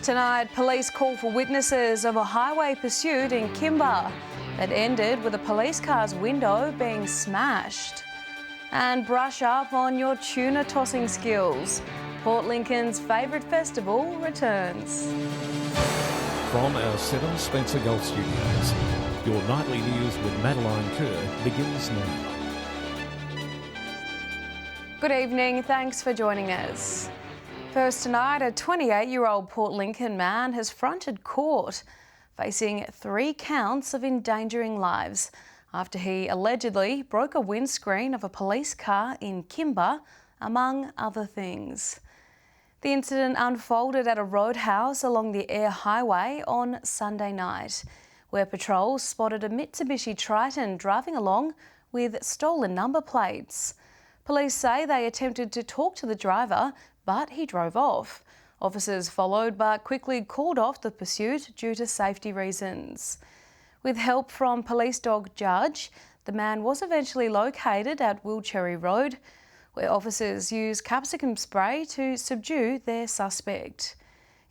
Tonight, police call for witnesses of a highway pursuit in Kimba that ended with a police car's window being smashed. And brush up on your tuna tossing skills. Port Lincoln's favourite festival returns. From our 7 Spencer Golf Studios, your nightly news with Madeline Kerr begins now. Good evening, thanks for joining us. First tonight, a 28-year-old Port Lincoln man has fronted court, facing 3 counts of endangering lives after he allegedly broke a windscreen of a police car in Kimba, among other things. The incident unfolded at a roadhouse along the Air Highway on Sunday night, where patrols spotted a Mitsubishi Triton driving along with stolen number plates. Police say they attempted to talk to the driver, but he drove off. Officers followed but quickly called off the pursuit due to safety reasons. With help from police dog Judge, the man was eventually located at Wilcherry Road, where officers used capsicum spray to subdue their suspect.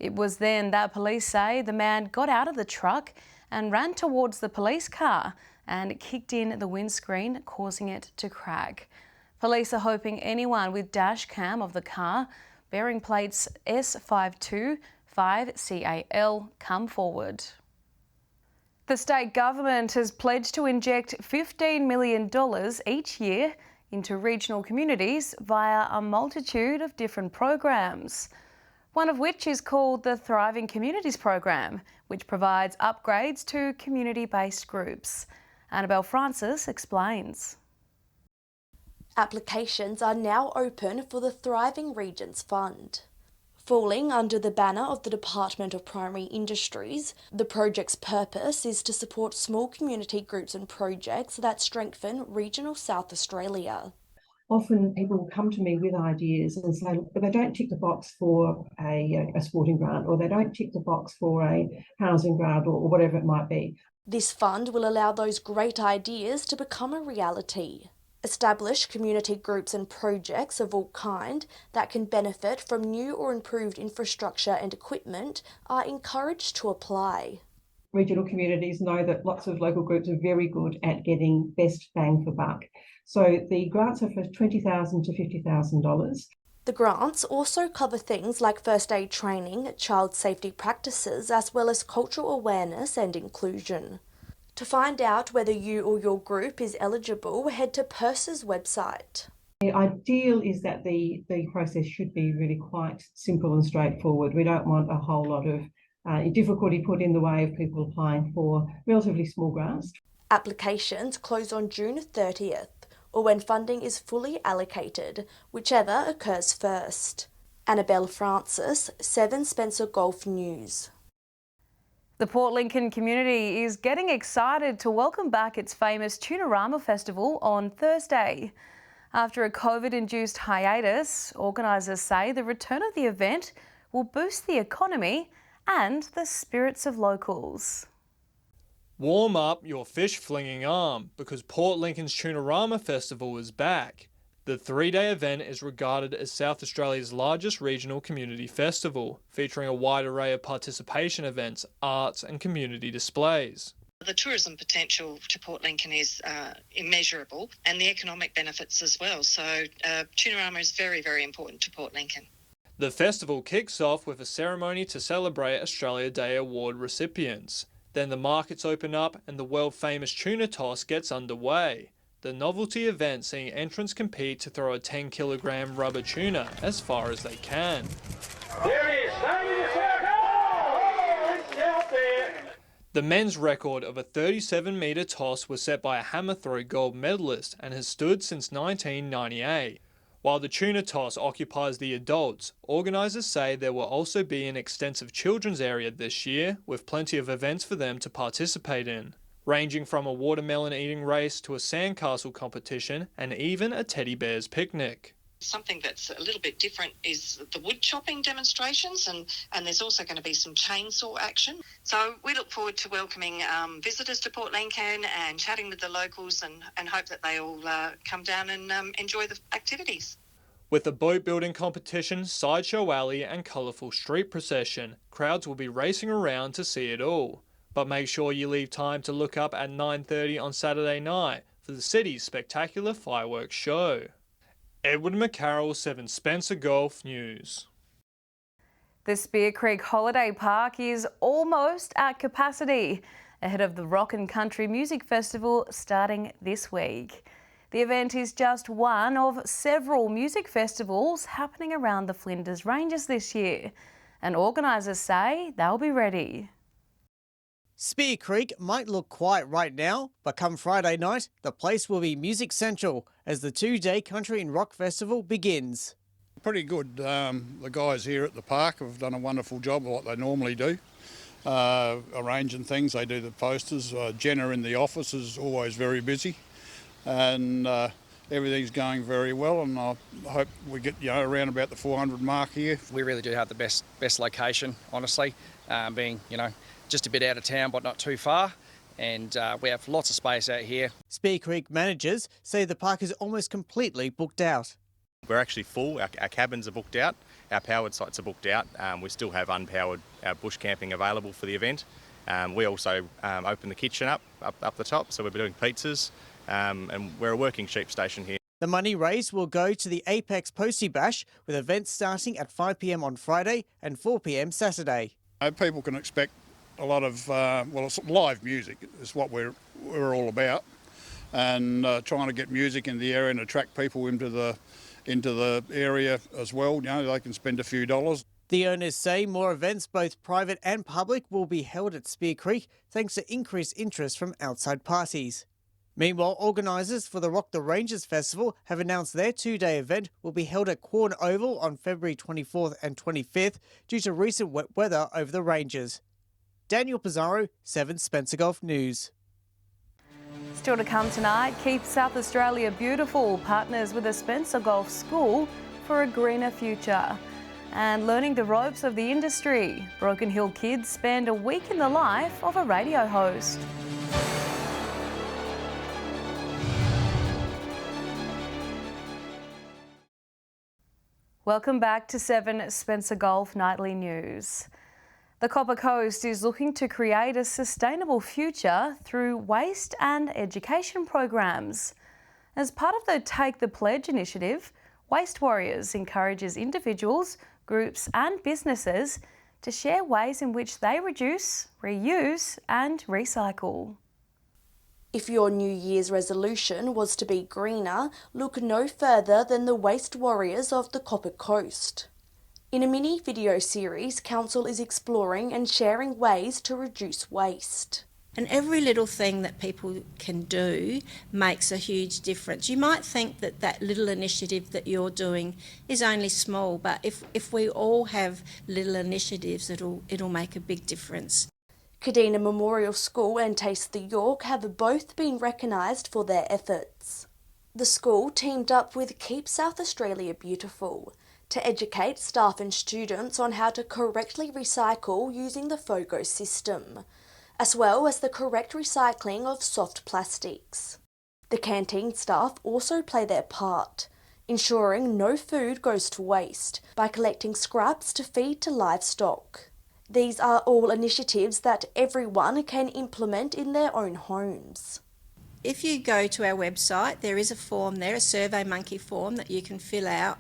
It was then that police say the man got out of the truck and ran towards the police car and kicked in the windscreen, causing it to crack. Police are hoping anyone with dash cam of the car bearing plates S525CAL come forward. The state government has pledged to inject $15 million each year into regional communities via a multitude of different programs, one of which is called the Thriving Communities Program, which provides upgrades to community-based groups. Annabelle Francis explains. Applications are now open for the Thriving Regions Fund. Falling under the banner of the Department of Primary Industries, the project's purpose is to support small community groups and projects that strengthen regional South Australia. Often people will come to me with ideas and say, but they don't tick the box for a sporting grant, or they don't tick the box for a housing grant, or whatever it might be. This fund will allow those great ideas to become a reality. Established community groups and projects of all kind that can benefit from new or improved infrastructure and equipment are encouraged to apply. Regional communities know that lots of local groups are very good at getting best bang for buck. So the grants are for $20,000 to $50,000. The grants also cover things like first aid training, child safety practices, as well as cultural awareness and inclusion. To find out whether you or your group is eligible, head to PERS's website. The ideal is that the process should be really quite simple and straightforward. We don't want a whole lot of difficulty put in the way of people applying for relatively small grants. Applications close on June 30th, or when funding is fully allocated, whichever occurs first. Annabelle Francis, 7 Spencer Golf News. The Port Lincoln community is getting excited to welcome back its famous Tunerama Festival on Thursday. After a COVID-induced hiatus, organisers say the return of the event will boost the economy and the spirits of locals. Warm up your fish-flinging arm because Port Lincoln's Tunerama Festival is back. The 3-day event is regarded as South Australia's largest regional community festival, featuring a wide array of participation events, arts and community displays. The tourism potential to Port Lincoln is immeasurable, and the economic benefits as well. So Tunerama is very, very important to Port Lincoln. The festival kicks off with a ceremony to celebrate Australia Day Award recipients. Then the markets open up and the world-famous tuna toss gets underway. The novelty event seeing entrants compete to throw a 10-kilogram rubber tuna as far as they can. There it is, it's out there. The men's record of a 37-metre toss was set by a hammer throw gold medalist and has stood since 1998. While the tuna toss occupies the adults, organisers say there will also be an extensive children's area this year, with plenty of events for them to participate in, ranging from a watermelon eating race to a sandcastle competition and even a teddy bear's picnic. Something that's a little bit different is the wood chopping demonstrations, and there's also going to be some chainsaw action. So we look forward to welcoming visitors to Port Lincoln and chatting with the locals and hope that they all come down and enjoy the activities. With a boat building competition, sideshow alley and colourful street procession, crowds will be racing around to see it all. But make sure you leave time to look up at 9:30 on Saturday night for the city's spectacular fireworks show. Edward McCarroll, 7 Spencer Golf News. The Spear Creek Holiday Park is almost at capacity ahead of the Rock and Country Music Festival starting this week. The event is just one of several music festivals happening around the Flinders Ranges this year, and organisers say they'll be ready. Spear Creek might look quiet right now, but come Friday night, the place will be music central as the 2-day Country and Rock Festival begins. Pretty good. The guys here at the park have done a wonderful job of what they normally do, arranging things. They do the posters. Jenna in the office is always very busy, and everything's going very well, and I hope we get around about the 400 mark here. We really do have the best location, honestly, being just a bit out of town but not too far, and we have lots of space out here. Spear Creek managers say the park is almost completely booked out. We're actually full. Our cabins are booked out. Our powered sites are booked out. We still have unpowered bush camping available for the event. We also open the kitchen up the top, so we'll be doing pizzas, and we're a working sheep station here. The money raised will go to the Apex Postie Bash, with events starting at 5 p.m. on Friday and 4 p.m. Saturday. People can expect a lot of it's live music is what we're all about, and trying to get music in the area and attract people into the area as well. They can spend a few dollars. The owners say more events, both private and public, will be held at Spear Creek thanks to increased interest from outside parties. Meanwhile, organisers for the Rock the Ranges Festival have announced their 2-day event will be held at Quorn Oval on February 24th and 25th due to recent wet weather over the ranges. Daniel Pizarro, 7 Spencer Golf News. Still to come tonight, Keep South Australia Beautiful partners with a Spencer Golf School for a greener future. And learning the ropes of the industry, Broken Hill kids spend a week in the life of a radio host. Welcome back to 7 Spencer Golf Nightly News. The Copper Coast is looking to create a sustainable future through waste and education programs. As part of the Take the Pledge initiative, Waste Warriors encourages individuals, groups and businesses to share ways in which they reduce, reuse and recycle. If your New Year's resolution was to be greener, look no further than the Waste Warriors of the Copper Coast. In a mini video series, Council is exploring and sharing ways to reduce waste. And every little thing that people can do makes a huge difference. You might think that that little initiative that you're doing is only small, but if we all have little initiatives, it'll make a big difference. Kadina Memorial School and Taste the York have both been recognised for their efforts. The school teamed up with Keep South Australia Beautiful to educate staff and students on how to correctly recycle using the FOGO system, as well as the correct recycling of soft plastics. The canteen staff also play their part, ensuring no food goes to waste by collecting scraps to feed to livestock. These are all initiatives that everyone can implement in their own homes. If you go to our website, there is a form there, a SurveyMonkey form that you can fill out,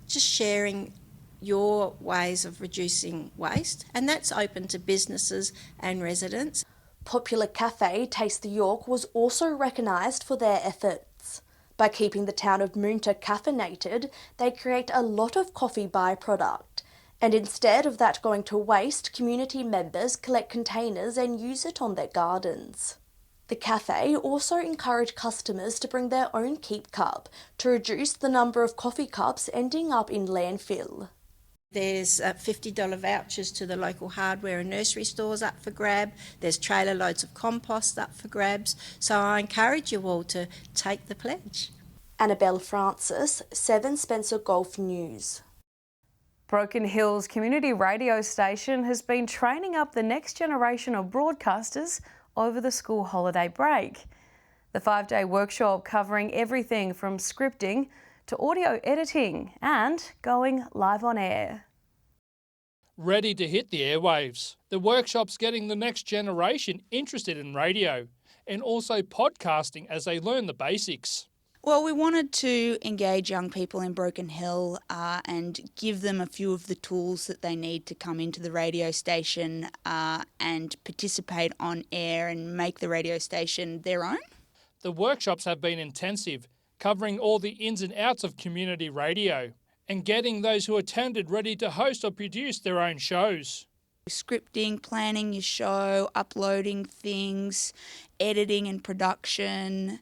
just sharing your ways of reducing waste, and that's open to businesses and residents. Popular cafe Taste the York was also recognised for their efforts. By keeping the town of Moonta caffeinated, they create a lot of coffee byproduct, and instead of that going to waste, community members collect containers and use it on their gardens. The cafe also encouraged customers to bring their own keep cup to reduce the number of coffee cups ending up in landfill. There's $50 vouchers to the local hardware and nursery stores up for grab. There's trailer loads of compost up for grabs. So I encourage you all to take the pledge. Annabelle Francis, 7 Spencer Golf News. Broken Hills Community Radio Station has been training up the next generation of broadcasters over the school holiday break. The 5-day workshop covering everything from scripting to audio editing and going live on air. Ready to hit the airwaves. The workshop's getting the next generation interested in radio and also podcasting as they learn the basics. Well, we wanted to engage young people in Broken Hill and give them a few of the tools that they need to come into the radio station and participate on air and make the radio station their own. The workshops have been intensive, covering all the ins and outs of community radio and getting those who attended ready to host or produce their own shows. Scripting, planning your show, uploading things, editing and production,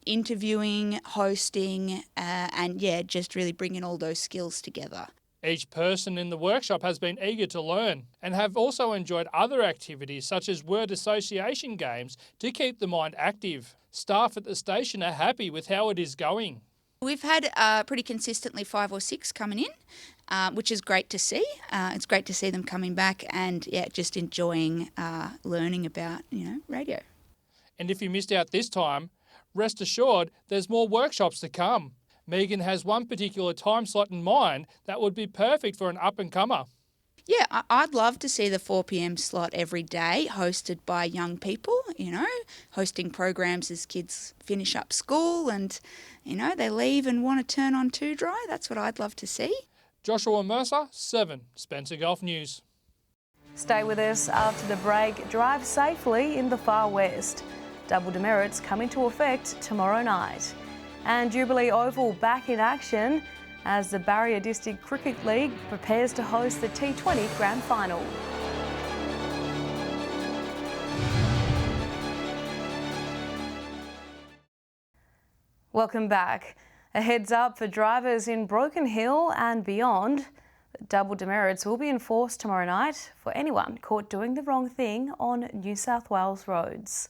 interviewing, hosting, and just really bringing all those skills together. Each person in the workshop has been eager to learn and have also enjoyed other activities such as word association games to keep the mind active. Staff at the station are happy with how it is going. We've had pretty consistently 5 or 6 coming in, which is great to see. It's great to see them coming back and just enjoying learning about radio. And if you missed out this time, rest assured there's more workshops to come. Megan has one particular time slot in mind that would be perfect for an up-and-comer. Yeah, I'd love to see the 4 p.m. slot every day hosted by young people, hosting programs as kids finish up school and, they leave and want to turn on 2 Dry. That's what I'd love to see. Joshua Mercer, 7, Spencer Golf News. Stay with us after the break. Drive safely in the far west. Double demerits come into effect tomorrow night. And Jubilee Oval back in action as the Barrier District Cricket League prepares to host the T20 Grand Final. Welcome back. A heads up for drivers in Broken Hill and beyond. Double demerits will be enforced tomorrow night for anyone caught doing the wrong thing on New South Wales roads.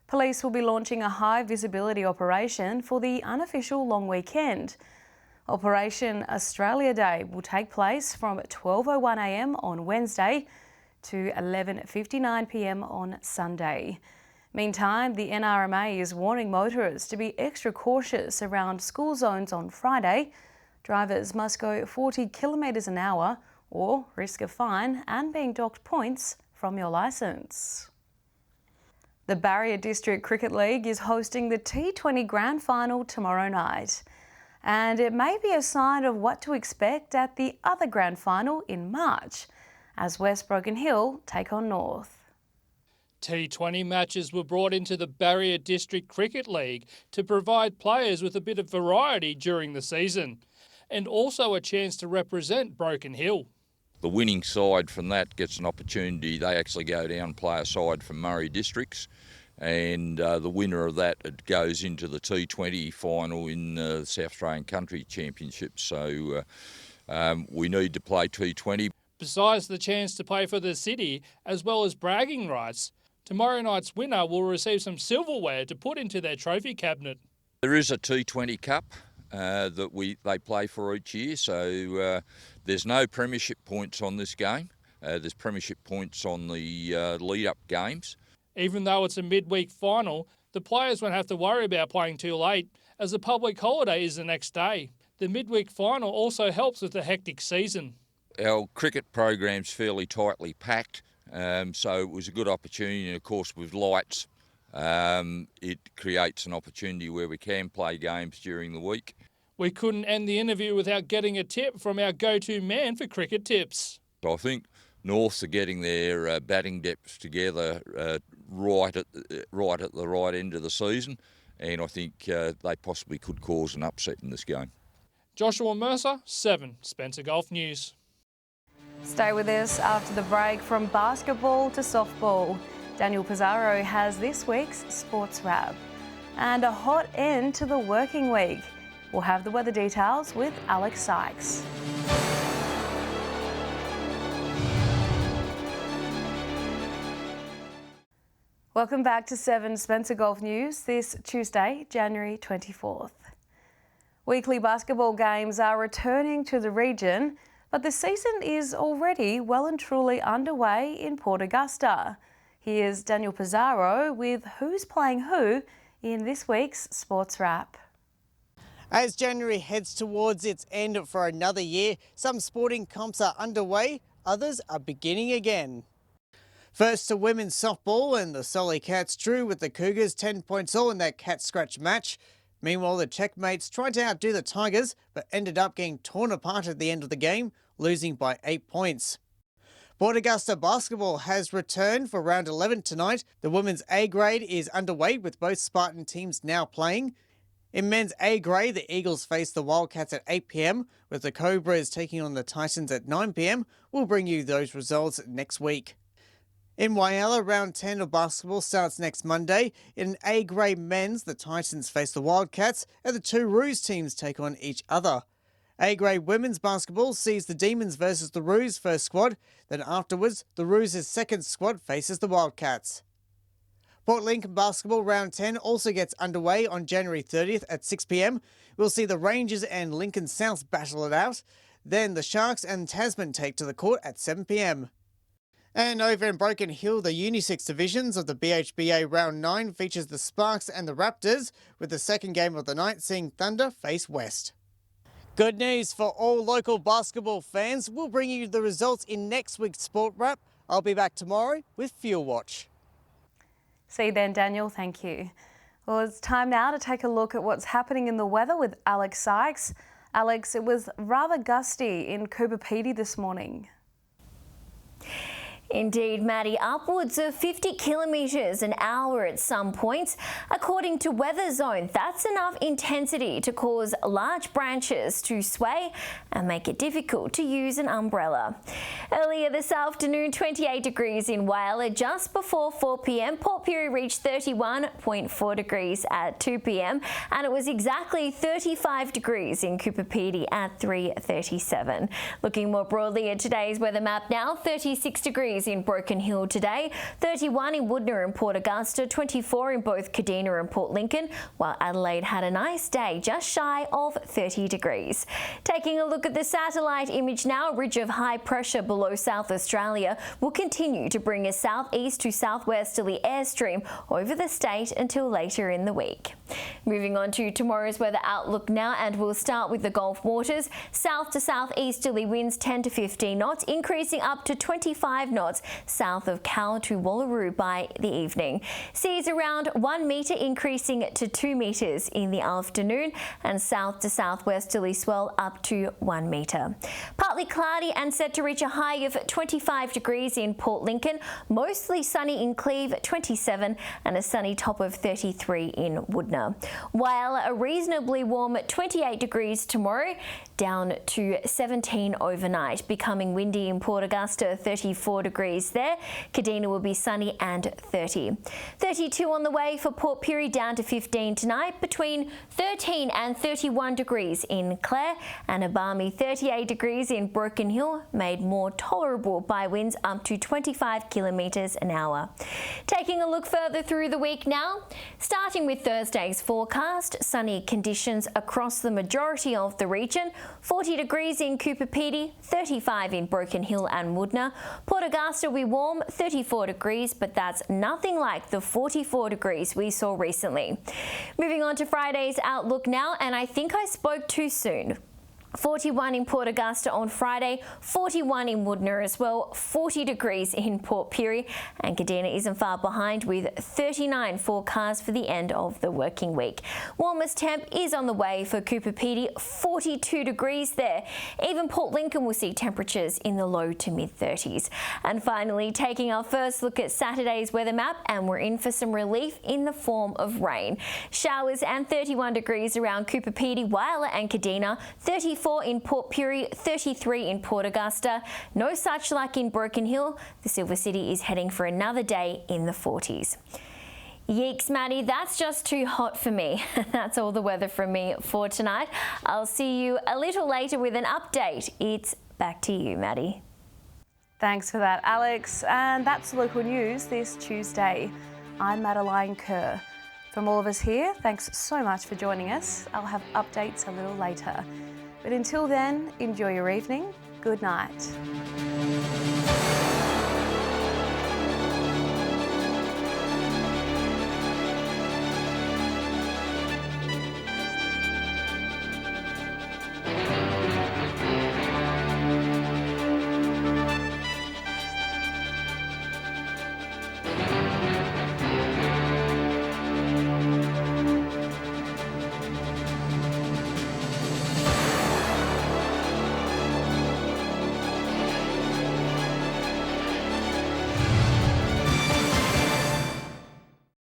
Police will be launching a high visibility operation for the unofficial long weekend. Operation Australia Day will take place from 12:01 a.m. on Wednesday to 11:59 p.m. on Sunday. Meantime, the NRMA is warning motorists to be extra cautious around school zones on Friday. Drivers must go 40 kilometres an hour or risk a fine and being docked points from your licence. The Barrier District Cricket League is hosting the T20 Grand Final tomorrow night. And it may be a sign of what to expect at the other Grand Final in March, as West Broken Hill take on North. T20 matches were brought into the Barrier District Cricket League to provide players with a bit of variety during the season, and also a chance to represent Broken Hill. The winning side from that gets an opportunity. They actually go down and play a side from Murray Districts, and the winner of that goes into the T20 final in the South Australian Country Championship. So we need to play T20. Besides the chance to play for the city, as well as bragging rights, tomorrow night's winner will receive some silverware to put into their trophy cabinet. There is a T20 Cup that they play for each year, so there's no premiership points on this game. There's premiership points on the lead-up games. Even though it's a midweek final, the players won't have to worry about playing too late, as the public holiday is the next day. The midweek final also helps with the hectic season. Our cricket program's fairly tightly packed, so it was a good opportunity, and of course with lights, it creates an opportunity where we can play games during the week. We couldn't end the interview without getting a tip from our go-to man for cricket tips. I think Norths are getting their batting depths together right at the right end of the season, and I think they possibly could cause an upset in this game. Joshua Mercer, 7, Spencer Golf News. Stay with us after the break. From basketball to softball, Daniel Pizarro has this week's Sports Wrap. And a hot end to the working week. We'll have the weather details with Alex Sykes. Welcome back to 7 Spencer Golf News this Tuesday, January 24th. Weekly basketball games are returning to the region, but the season is already well and truly underway in Port Augusta. Here's Daniel Pizarro with who's playing who in this week's Sports Wrap. As January heads towards its end for another year, some sporting comps are underway, others are beginning again. First to women's softball, and the Solly Cats drew with the Cougars 10 points all in that cat scratch match. Meanwhile, the Checkmates tried to outdo the Tigers, but ended up getting torn apart at the end of the game, losing by 8 points. Port Augusta basketball has returned for round 11 tonight. The women's A grade is underway with both Spartan teams now playing. In men's A grade, the Eagles face the Wildcats at 8 p.m, with the Cobras taking on the Titans at 9 p.m. We'll bring you those results next week. In Whyalla, round 10 of basketball starts next Monday. In A grade men's, the Titans face the Wildcats and the two Roos teams take on each other. A grade women's basketball sees the Demons versus the Roos first squad. Then afterwards, the Roos' second squad faces the Wildcats. Port Lincoln basketball round 10 also gets underway on January 30th at 6 p.m. We'll see the Rangers and Lincoln South battle it out. Then the Sharks and Tasman take to the court at 7 p.m. And over in Broken Hill, the Uni6 divisions of the BHBA Round 9 features the Sparks and the Raptors, with the second game of the night seeing Thunder face West. Good news for all local basketball fans. We'll bring you the results in next week's Sport Wrap. I'll be back tomorrow with Field Watch. See you then, Daniel. Thank you. Well, it's time now to take a look at what's happening in the weather with Alex Sykes. Alex, it was rather gusty in Cooper Pedy this morning. Indeed, Maddie, upwards of 50 kilometres an hour at some points. According to Weather Zone, that's enough intensity to cause large branches to sway and make it difficult to use an umbrella. Earlier this afternoon, 28 degrees in Whyalla. Just before 4 p.m, Port Pirie reached 31.4 degrees at 2 p.m, and it was exactly 35 degrees in Cooper Pedy at 3:37. Looking more broadly at today's weather map now, 36 degrees in Broken Hill today, 31 in Woodner and Port Augusta, 24 in both Kadina and Port Lincoln, while Adelaide had a nice day just shy of 30 degrees. Taking a look at the satellite image now, a ridge of high pressure below South Australia will continue to bring a southeast to southwesterly airstream over the state until later in the week. Moving on to tomorrow's weather outlook now, and we'll start with the Gulf waters. South to southeasterly winds 10 to 15 knots, increasing up to 25 knots south of Cal to Wallaroo by the evening. Seas around 1 metre, increasing to 2 metres in the afternoon, and south to southwesterly swell up to 1 metre. Partly cloudy and set to reach a high of 25 degrees in Port Lincoln, mostly sunny in Cleve 27, and a sunny top of 33 in Woodner. While a reasonably warm 28 degrees tomorrow, down to 17 overnight, becoming windy in Port Augusta 34 degrees there. Kadina will be sunny and 30. 32 on the way for Port Pirie, down to 15 tonight, between 13 and 31 degrees in Clare, and a balmy 38 degrees in Broken Hill, made more tolerable by winds up to 25 kilometres an hour. Taking a look further through the week now, starting with Thursday's forecast, sunny conditions across the majority of the region, 40 degrees in Cooper Pedy, 35 in Broken Hill and Woodner. Port Augusta will be warm, 34 degrees, but that's nothing like the 44 degrees we saw recently. Moving on to Friday's outlook now, and I think I spoke too soon. 41 in Port Augusta on Friday, 41 in Woodner as well, 40 degrees in Port Pirie, and Kadina isn't far behind with 39 forecast for the end of the working week. Warmest temp is on the way for Cooper Pedy, 42 degrees there. Even Port Lincoln will see temperatures in the low to mid 30s. And finally, taking our first look at Saturday's weather map, and we're in for some relief in the form of rain. Showers and 31 degrees around Cooper Pedy, Whyalla and Kadina, 34 in Port Pirie, 33 in Port Augusta. No such luck in Broken Hill. The Silver City is heading for another day in the 40s. Yeeks, Maddie, that's just too hot for me. That's all the weather from me for tonight. I'll see you a little later with an update. It's back to you, Maddie. Thanks for that, Alex. And that's local news this Tuesday. I'm Madeline Kerr. From all of us here, thanks so much for joining us. I'll have updates a little later. But until then, enjoy your evening. Good night.